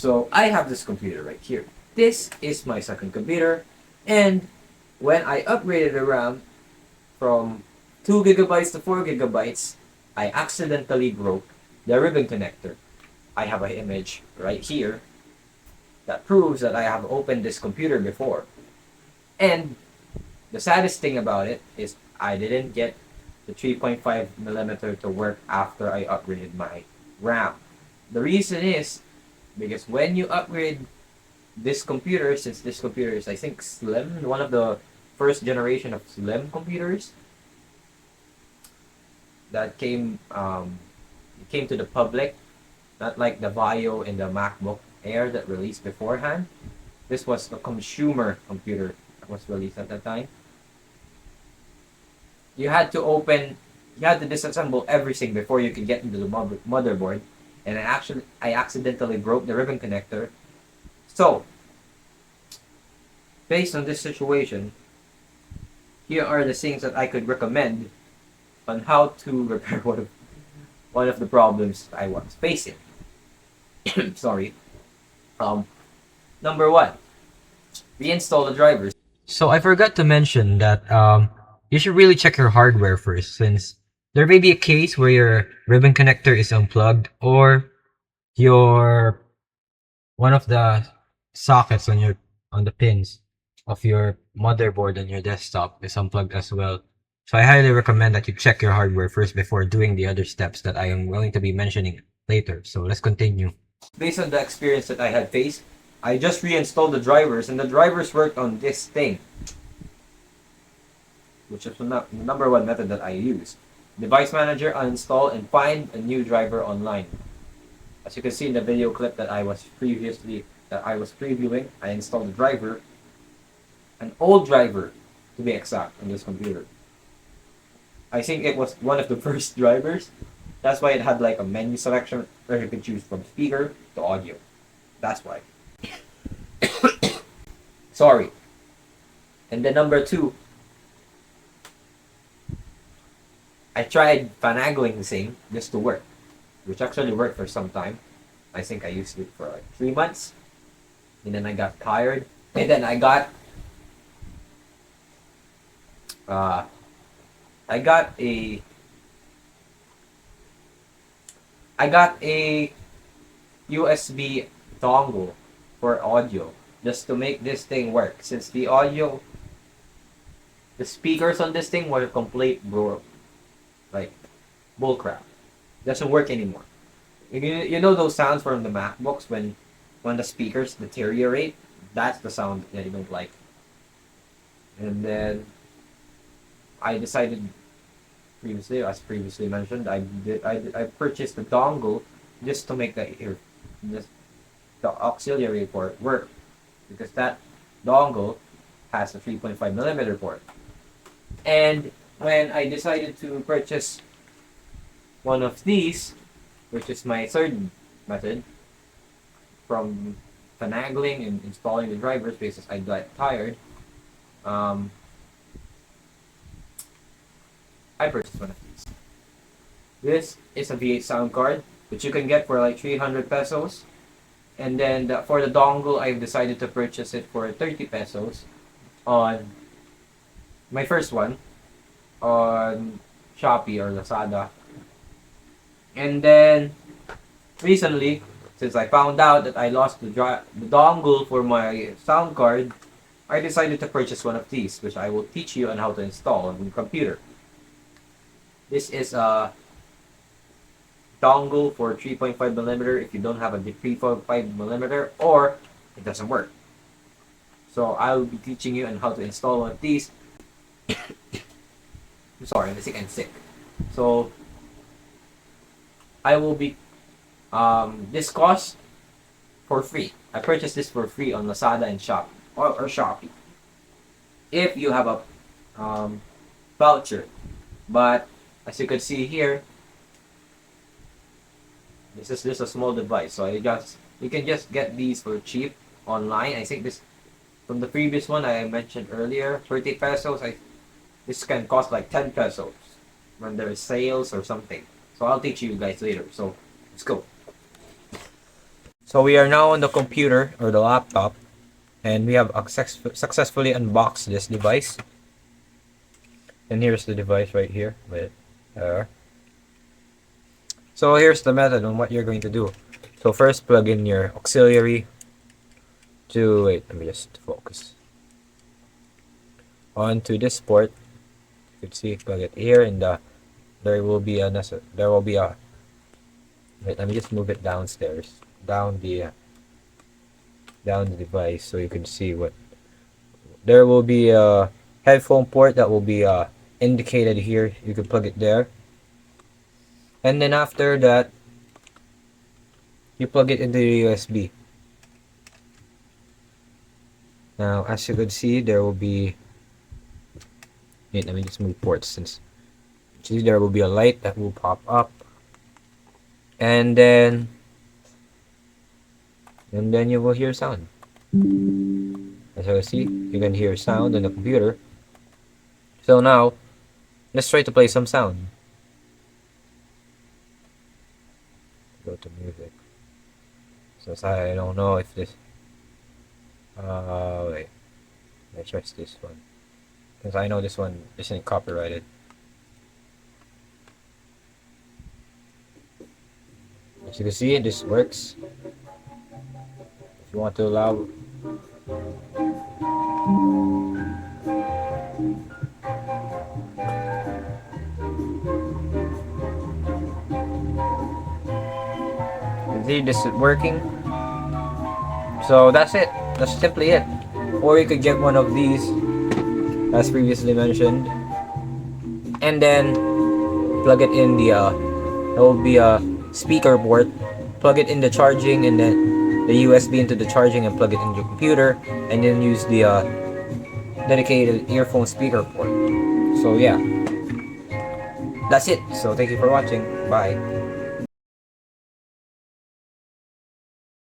So I have this computer right here. This is my second computer, and when I upgraded the RAM from 2 gigabytes to 4 gigabytes, I accidentally broke the ribbon connector. I have an image right here that proves that I have opened this computer before. And the saddest thing about it is I didn't get the 3.5 millimeter to work after I upgraded my RAM. The reason is because when you upgrade this computer, since this computer is I think slim, one of the first generation of slim computers that came to the public, not like the Vaio and the MacBook Air that released beforehand. This was a consumer computer that was released at that time. You had to disassemble everything before you could get into the motherboard, and I accidentally broke the ribbon connector. So, based on this situation, here are the things that I could recommend on how to repair one of the problems I was facing. Sorry. Number one, reinstall the drivers. So I forgot to mention that you should really check your hardware first, since there may be a case where your ribbon connector is unplugged, or your one of the sockets on the pins of your motherboard and your desktop is unplugged as well. So I highly recommend that you check your hardware first before doing the other steps that I am going to be mentioning later. So let's continue. Based on the experience that I had faced, I just reinstalled the drivers, and the drivers worked on this thing, which is the number one method that I use. Device Manager, uninstall, and find a new driver online. As you can see in the video clip that I was previewing, I installed the driver, an old driver to be exact, on this computer. I think it was one of the first drivers. That's why it had like a menu selection where you could choose from speaker to audio. That's why. Sorry. And then number two, I tried finagling the thing just to work, which actually worked for some time. I think I used it for like 3 months, and then I got tired, and then I got a USB dongle for audio just to make this thing work, since the speakers on this thing were complete like bullcrap. Doesn't work anymore. You know those sounds from the MacBooks when the speakers deteriorate? That's the sound that you don't like. And then I decided as previously mentioned, I purchased the dongle just to make the auxiliary port work, because that dongle has a 3.5 millimeter port. And when I decided to purchase one of these, which is my third method from finagling and installing the drivers, because I got tired, I purchased one of these. This is a V8 sound card, which you can get for like 300 pesos. And then for the dongle, I've decided to purchase it for 30 pesos on my first one on Shopee or Lazada. And then recently, since I found out that I lost the dongle for my sound card, I decided to purchase one of these, which I will teach you on how to install on your computer. This is a dongle for 3.5 millimeter if you don't have a 3.5 millimeter, or it doesn't work. So I will be teaching you on how to install one of these. I'm sorry, I'm sick. So I will be this cost for free. I purchased this for free on Lazada and Shopee or Shopee. If you have a voucher, but as you can see here, this is just a small device, so you can just get these for cheap online. I think this from the previous one I mentioned earlier, 30 pesos. This can cost like 10 pesos when there is sales or something. So I'll teach you guys later. So let's go. So we are now on the computer or the laptop, and we have successfully unboxed this device. And here's the device right here. Wait, so here's the method on what you're going to do. So first, plug in your auxiliary to let me just focus onto this port. You can see, plug it here, and there will be a wait, let me just move it downstairs, down the device, so you can see what there will be a headphone port that will be indicated here. You can plug it there, and then after that you plug it into the USB. Now as you can see, there will be, wait, let me just move ports, since see there will be a light that will pop up, and then you will hear sound. As you can see, you can hear sound on the computer. So now let's try to play some sound. Go to music. Since I don't know if this wait, let's try this one, because I know this one isn't copyrighted. As you can see, this works. If you want to allow, you see this is working. So that's it. That's simply it. Or you could get one of these, as previously mentioned, and then plug it in the there will be a speaker port. Plug it in the charging, and then the USB into the charging, and plug it in your computer, and then use the dedicated earphone speaker port. So yeah, that's it. So thank you for watching. Bye.